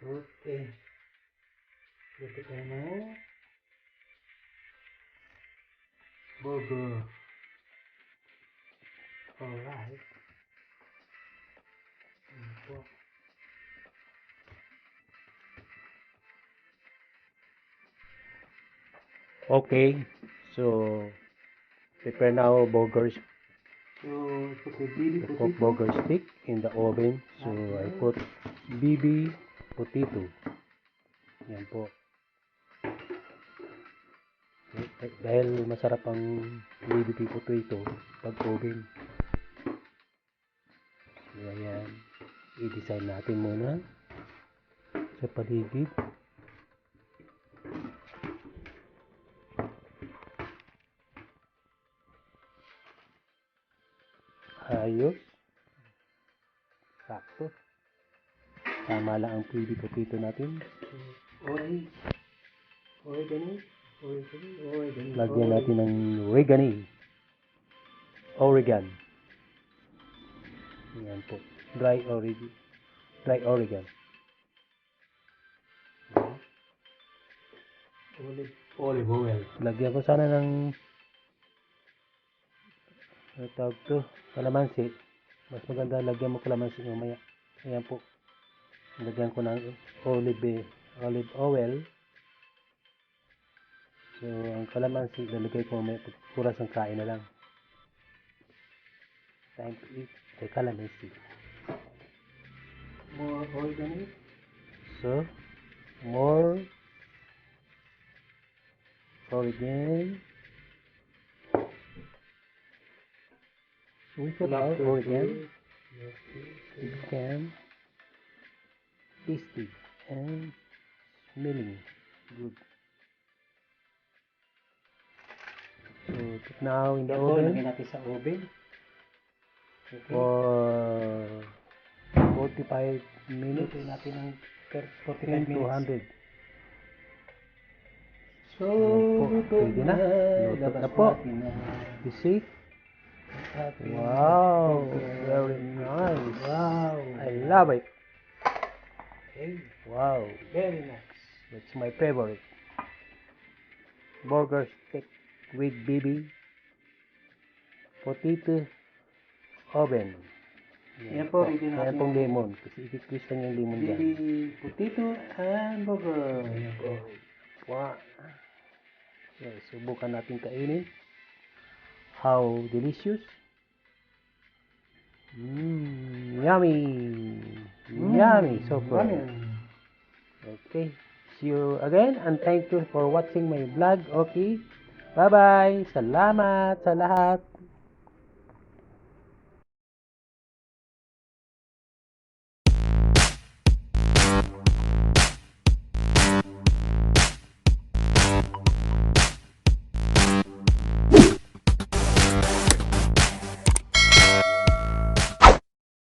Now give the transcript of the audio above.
Okay. Luto tayo ng burger. Alright. Ito. Okay, so prepare now burgers. So, put the baby The potato. cook burger stick in the oven. So I put BB potato. Yan po. Dahil masarap ang BB potato pag oven. So ayan, i-design natin muna sa paligid. Ayos. Sakto. Tama lang ang BB potato natin. Oregan. Lagyan natin ng oregan. Yan po. Dry oregan. Olive oil. Lagyan ko sana ng tawag to, kalamansi. Mas maganda lagyan mo kalamansi mamaya. Ayan po. Lagyan ko ng olive oil. So, ang kalamansi, lalagay ko mamaya pag kuras ang kain na lang. Time to eat the kalamansi. More oregano. So, more oregan. We put our oregan. It became tasty and smelling good. So, put now in the oven. Lagyan natin sa oven. Okay. For 45 minutes. Luto natin ng 45 in minutes. 200. So, luto na. Luto na po. You see? Wow, very nice. Wow. I love it. Okay. Wow, Very nice. that's my favorite. Burger stick with BB potato oven. Yan po, ready Yan natin. pong lemon. Kasi ikikris lang yung lemon dyan. Baby potato and burger. Yan po. Wow. Okay, subukan natin kainin. How delicious. Yummy. Yummy. So far. Okay. See you again and thank you for watching my vlog. Okay. Bye-bye. Salamat sa lahat.